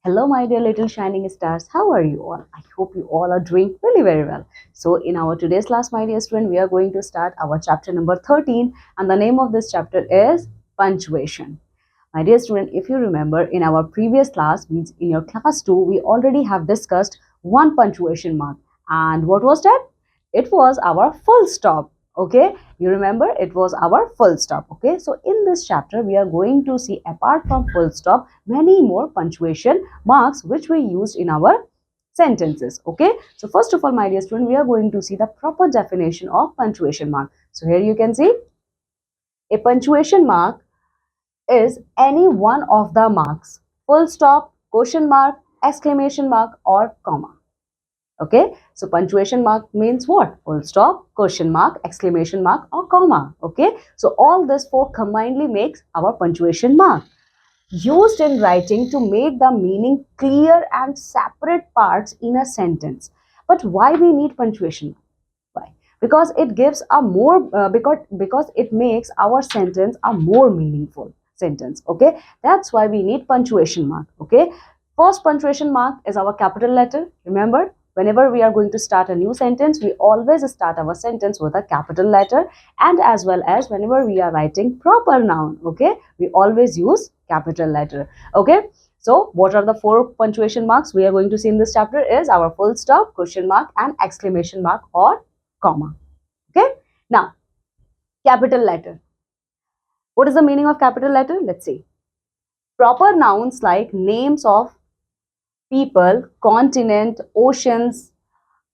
Hello, my dear little shining stars. How are you all? I hope you all are doing really very well. So, in our today's class, my dear student, we are going to start our chapter number 13, and the name of this chapter is Punctuation. My dear student, if you remember in our previous class, means in your class 2, we already have discussed one punctuation mark. And what was that? It was our full stop. Okay, you remember it was our full stop. Okay, so in this chapter, we are going to see apart from full stop, many more punctuation marks which we used in our sentences. Okay, so first of all, my dear student, we are going to see the proper definition of punctuation mark. So here you can see a punctuation mark is any one of the marks, full stop, question mark, exclamation mark, or comma. Okay, so punctuation mark means what? Full stop, question mark, exclamation mark, or comma. Okay, so all this four combinedly makes our punctuation mark, used in writing to make the meaning clear and separate parts in a sentence. But why we need punctuation? Why? Because it gives a more because it makes our sentence a more meaningful sentence. Okay, that's why we need punctuation mark. Okay, first punctuation mark is our capital letter. Remember, whenever we are going to start a new sentence, we always start our sentence with a capital letter, and as well as whenever we are writing proper noun, okay, we always use capital letter. Okay, so what are the four punctuation marks we are going to see in this chapter is our full stop, question mark, and exclamation mark or comma. Okay, now capital letter. What is the meaning of capital letter? Let's see. Proper nouns like names of people, continent, oceans,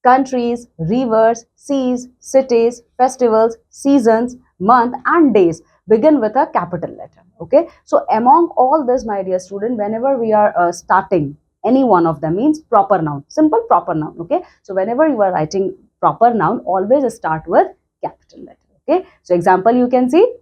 countries, rivers, seas, cities, festivals, seasons, month, and days begin with a capital letter. Okay, so among all this, my dear student, whenever we are starting any one of them means proper noun, simple proper noun. Okay, so whenever you are writing proper noun, always start with capital letter. Okay, so example you can see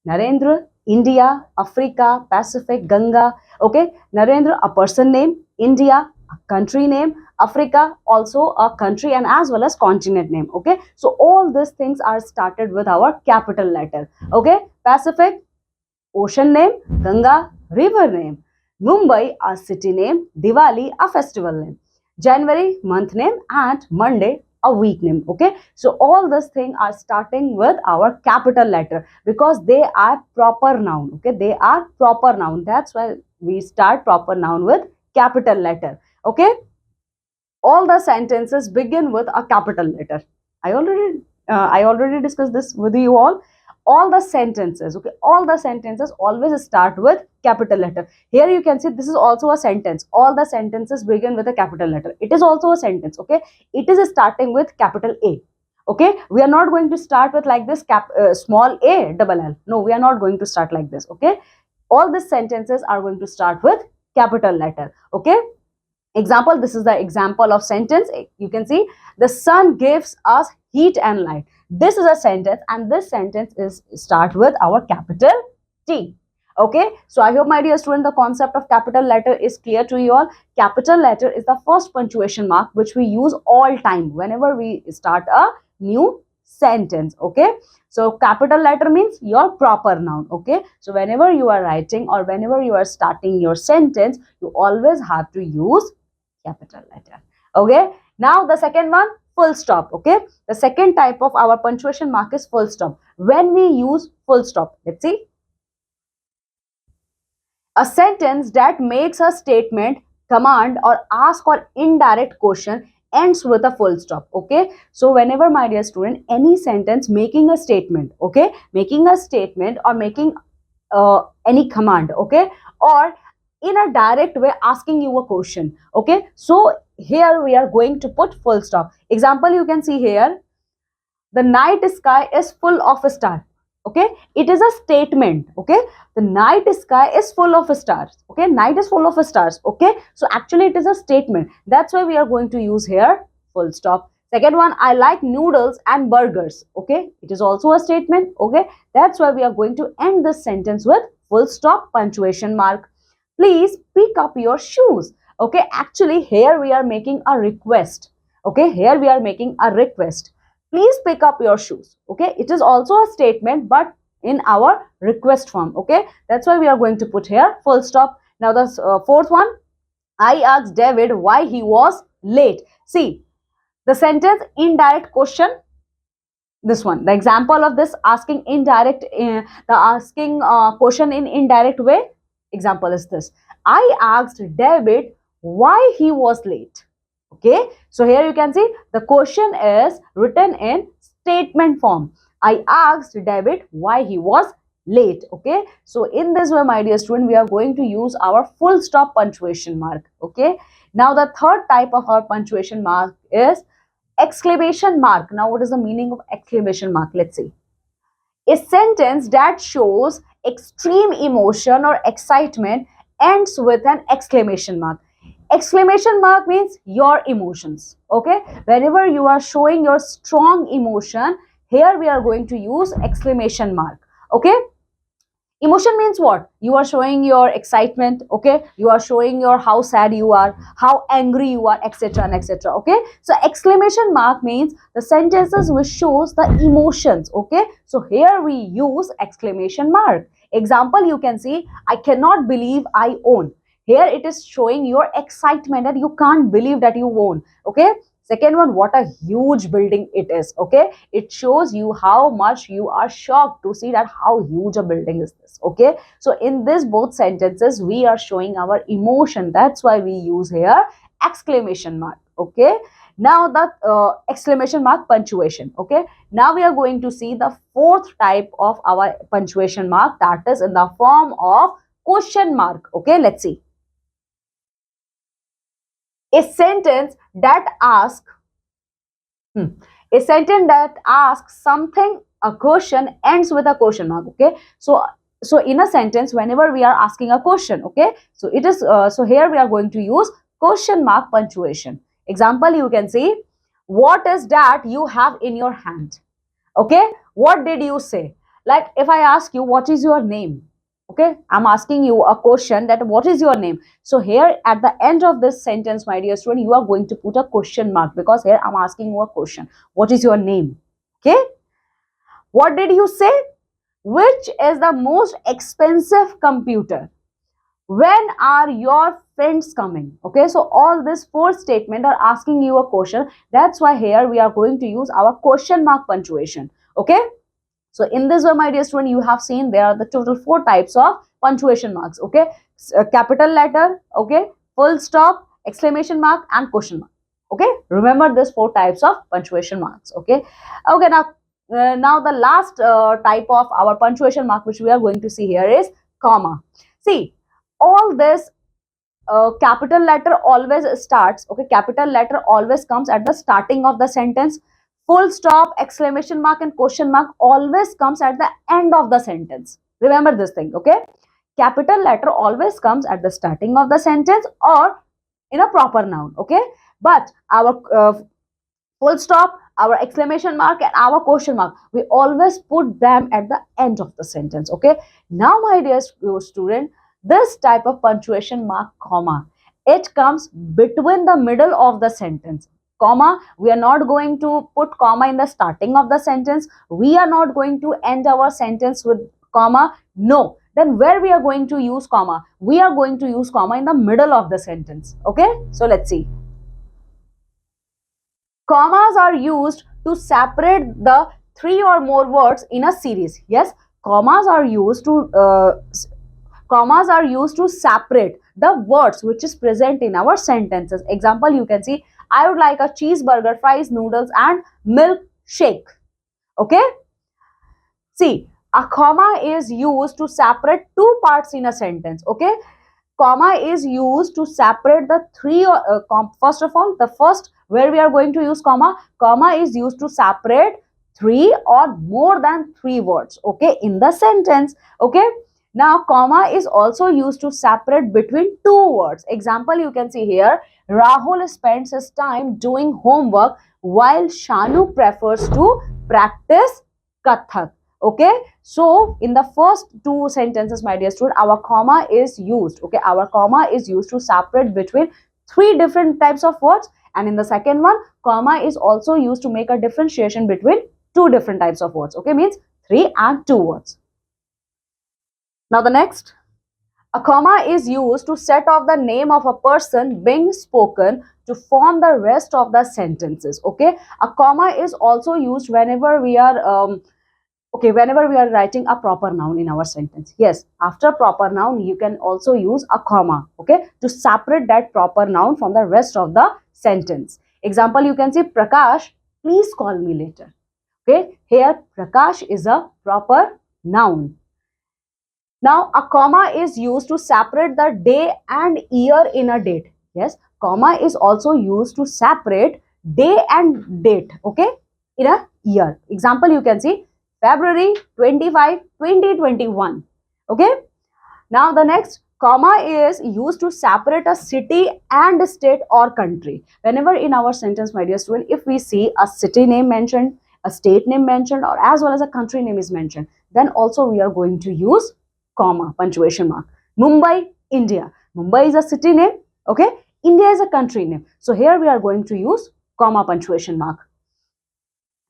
Narendra, India, Africa, Pacific, Ganga. Okay, Narendra, a person name, India, a country name, Africa, also a country and as well as continent name. Okay, so all these things are started with our capital letter. Okay, Pacific, ocean name, Ganga, river name, Mumbai, a city name, Diwali, a festival name, January, month name, and Monday, a week name. Okay, so all these things are starting with our capital letter because they are proper noun. Okay, they are proper noun. That's why we start proper noun with capital letter. Okay, all the sentences begin with a capital letter. I already discussed this with you all the sentences, okay, all the sentences always start with capital letter. Here you can see this is also a sentence. All the sentences begin with a capital letter. It is also a sentence. Okay, it is starting with capital A. Okay, we are not going to start with like this small a double L. No, we are not going to start like this. Okay, all the sentences are going to start with capital letter. Okay, example, this is the example of sentence. You can see the sun gives us heat and light. This is a sentence and this sentence is start with our capital T. Okay, so I hope my dear student the concept of capital letter is clear to you all. Capital letter is the first punctuation mark which we use all time whenever we start a new sentence. Okay, so capital letter means your proper noun. Okay, so whenever you are writing or whenever you are starting your sentence, you always have to use capital letter. Okay, now the second one, full stop. Okay, the second type of our punctuation mark is full stop. When we use full stop, let's see, a sentence that makes a statement, command, or ask or indirect question ends with a full stop. Okay, so whenever, my dear student, any sentence making a statement, okay, making a statement or making any command, okay, or in a direct way asking you a question. Okay, so here we are going to put full stop. Example you can see here, the night sky is full of stars. Okay, it is a statement. Okay, the night sky is full of stars. Okay, night is full of stars. Okay, so actually it is a statement. That's why we are going to use here full stop. Second one, I like noodles and burgers. Okay, it is also a statement. Okay, that's why we are going to end this sentence with full stop, punctuation mark. Please pick up your shoes. Okay, actually here we are making a request. Okay, here we are making a request. Please pick up your shoes. Okay, it is also a statement but in our request form. Okay, that's why we are going to put here full stop. Now the fourth one, I asked David why he was late. See, the sentence indirect question, this one, the example of this asking indirect, the asking question in indirect way example is this: I asked David why he was late. Okay, so here you can see the question is written in statement form. I asked David why he was late. Okay, so in this way, my dear student, we are going to use our full stop punctuation mark. Okay, now the third type of our punctuation mark is exclamation mark. Now, what is the meaning of exclamation mark? Let's see. A sentence that shows extreme emotion or excitement ends with an exclamation mark. Exclamation mark means your emotions. Okay, whenever you are showing your strong emotion, here we are going to use exclamation mark. Okay, emotion means what? You are showing your excitement. Okay, you are showing your how sad you are, how angry you are, etc and etc. Okay, so exclamation mark means the sentences which shows the emotions. Okay, so here we use exclamation mark. Example, you can see, I cannot believe I own. Here it is showing your excitement that you can't believe that you own. Okay, second one, what a huge building it is. Okay, it shows you how much you are shocked to see that how huge a building is this. Okay, so in this both sentences we are showing our emotion, that's why we use here exclamation mark. Okay, now the exclamation mark punctuation. Okay, now we are going to see the fourth type of our punctuation mark, that is in the form of question mark. Okay, let's see. A sentence that asks Hmm. A sentence that asks something, a question ends with a question mark. Okay, so in a sentence, whenever we are asking a question, okay, so it is so here we are going to use question mark punctuation. Example, you can see, what is that you have in your hand? Okay, what did you say? Like if I ask you what is your name, okay, I'm asking you a question that what is your name. So here at the end of this sentence, my dear student, you are going to put a question mark because here I'm asking you a question, what is your name? Okay, what did you say? Which is the most expensive computer? When are your friends coming? Okay, so all this four statement are asking you a question, that's why here we are going to use our question mark punctuation. Okay, so in this way, my dear student, you have seen there are the total four types of punctuation marks. Okay, capital letter, okay, full stop, exclamation mark, and question mark. Okay, remember this four types of punctuation marks. Okay, okay. Now the last type of our punctuation mark which we are going to see here is comma. See, all this capital letter always starts, okay, capital letter always comes at the starting of the sentence. Full stop, exclamation mark, and question mark always comes at the end of the sentence. Remember this thing. Okay, capital letter always comes at the starting of the sentence or in a proper noun. Okay, but our full stop, our exclamation mark, and our question mark, we always put them at the end of the sentence. Okay, now my dear student, this type of punctuation mark comma, it comes between the middle of the sentence. Comma, we are not going to put comma in the starting of the sentence, we are not going to end our sentence with comma. No, then where we are going to use comma? We are going to use comma in the middle of the sentence. Okay, so let's see. Commas are used to separate the three or more words in a series. Yes, commas are used to commas are used to separate the words which is present in our sentences. Example, you can see, I would like a cheeseburger, fries, noodles, and milkshake. Okay, see, a comma is used to separate two parts in a sentence. Okay, comma is used to separate the three first of all, the first where we are going to use comma is used to separate three or more than three words, okay, in the sentence. Okay, now comma is also used to separate between two words. Example, you can see here, Rahul spends his time doing homework while Shanu prefers to practice Kathak. Okay, so in the first two sentences, my dear student, our comma is used. Okay, our comma is used to separate between three different types of words, and in the second one, comma is also used to make a differentiation between two different types of words. Okay, means three and two words. Now the next, A comma is used to set off the name of a person being spoken to form the rest of the sentences. Okay, a comma is also used whenever we are whenever we are writing a proper noun in our sentence. Yes, after proper noun you can also use a comma, okay, to separate that proper noun from the rest of the sentence. Example, you can say, Prakash, please call me later. Okay, here Prakash is a proper noun. Now, a comma is used to separate the day and year in a date. Yes, comma is also used to separate day and date, okay, in a year. Example, you can see February 25, 2021. Okay. Now, the next, comma is used to separate a city and a state or country. Whenever in our sentence, my dear student, if we see a city name mentioned, a state name mentioned, or as well as a country name is mentioned, then also we are going to use comma, punctuation mark. Mumbai, India. Mumbai is a city name, okay? India is a country name. So here we are going to use comma, punctuation mark.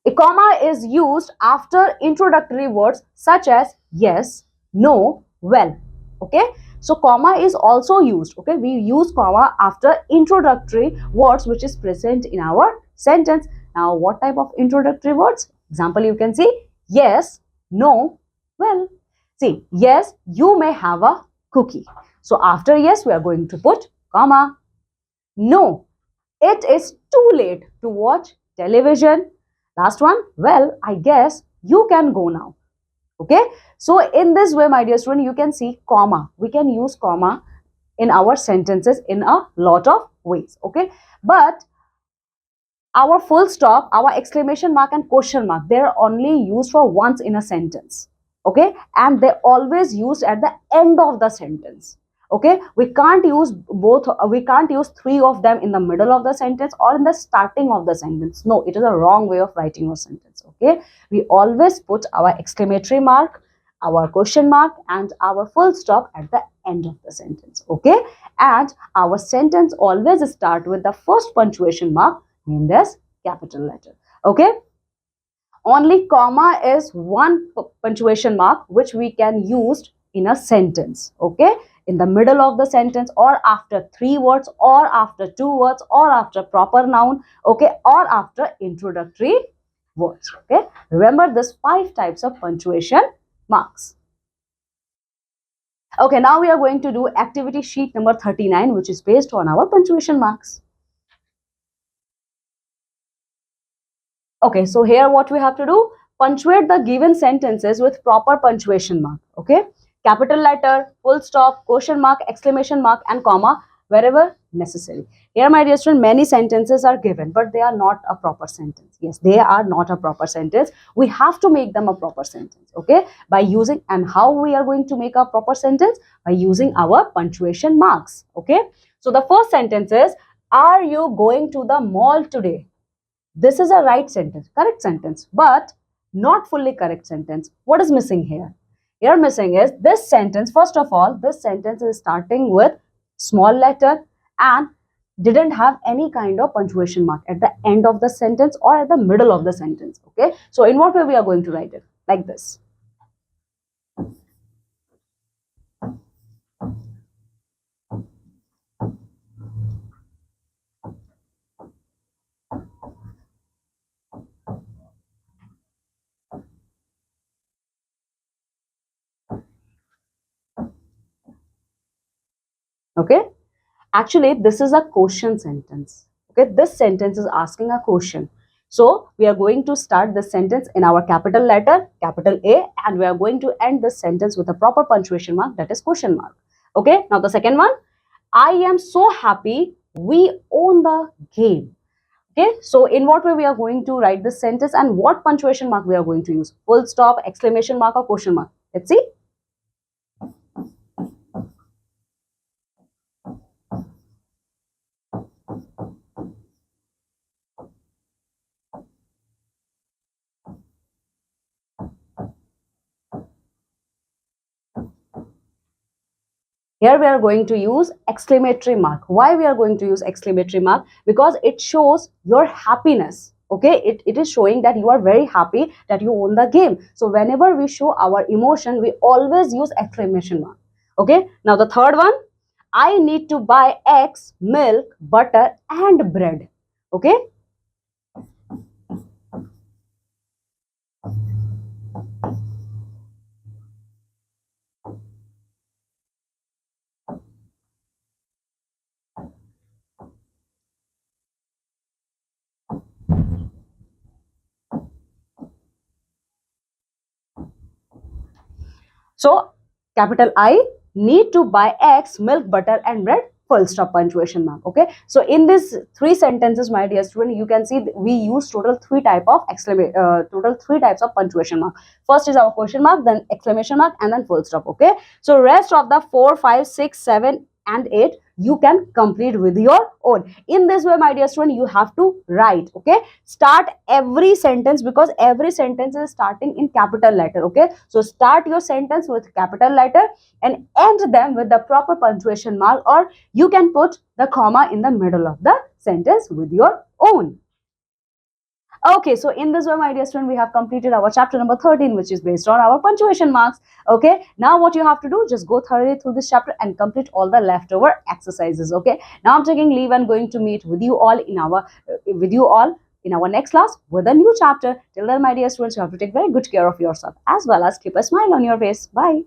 A comma is used after introductory words such as yes, no, well. Okay, so comma is also used. Okay, we use comma after introductory words which is present in our sentence. Now, what type of introductory words? Example, you can say yes, no, well. See, yes, you may have a cookie. So after yes, we are going to put comma. No, it is too late to watch television. Last one, well, I guess you can go now. Okay, so in this way, my dear student, you can see comma. We can use comma in our sentences in a lot of ways. Okay, but our full stop, our exclamation mark and question mark, they're only used for once in a sentence. Okay, and they're always used at the end of the sentence. Okay, we can't use both, we can't use three of them in the middle of the sentence or in the starting of the sentence. No, it is a wrong way of writing a sentence. Okay, we always put our exclamatory mark, our question mark and our full stop at the end of the sentence. Okay, and our sentence always start with the first punctuation mark named as capital letter. Okay, only comma is one punctuation mark which we can use in a sentence. Okay, in the middle of the sentence or after three words or after two words or after proper noun. Okay, or after introductory words. Okay, remember this five types of punctuation marks. Okay, now we are going to do activity sheet number 39, which is based on our punctuation marks. Okay, so here what we have to do, punctuate the given sentences with proper punctuation mark. Okay, capital letter, full stop, question mark, exclamation mark and comma wherever necessary. Here, my dear student, many sentences are given, but they are not a proper sentence. Yes, they are not a proper sentence. We have to make them a proper sentence. Okay, by using, and how we are going to make a proper sentence? By using our punctuation marks. Okay, so the first sentence is, are you going to the mall today? This is a right sentence, correct sentence, but not fully correct sentence. What is missing here? Here missing is this sentence. First of all, this sentence is starting with small letter and didn't have any kind of punctuation mark at the end of the sentence or at the middle of the sentence. Okay, so in what way we are going to write it? Like this. Okay, actually this is a question sentence. Okay, this sentence is asking a question. So we are going to start the sentence in our capital letter, capital A, and we are going to end this sentence with a proper punctuation mark, that is question mark. Okay, now the second one, I am so happy we own the game. Okay, so in what way we are going to write this sentence and what punctuation mark we are going to use? Full stop, exclamation mark or question mark? Let's see. Here we are going to use exclamatory mark. Why we are going to use exclamatory mark? Because it shows your happiness. Okay, it is showing that you are very happy that you won the game. So whenever we show our emotion, we always use exclamation mark. Okay, now the third one, I need to buy eggs, milk, butter, and bread. Okay, so capital I need to buy eggs, milk, butter, and bread. Full stop, punctuation mark. Okay. So in these three sentences, my dear student, you can see we use total three types of punctuation mark. First is our question mark, then exclamation mark, and then full stop. Okay. So rest of the 4, 5, 6, 7, and 8 you can complete with your own. In this way, my dear student, you have to write. Okay, start every sentence because every sentence is starting in capital letter. Okay, so start your sentence with capital letter and end them with the proper punctuation mark, or you can put the comma in the middle of the sentence with your own. Okay, so in this way, my dear student, we have completed our chapter number 13, which is based on our punctuation marks. Okay, now what you have to do, just go thoroughly through this chapter and complete all the leftover exercises. Okay, now I'm taking leave and going to meet with you all in our next class with a new chapter. Till then, my dear students, you have to take very good care of yourself as well as keep a smile on your face. Bye.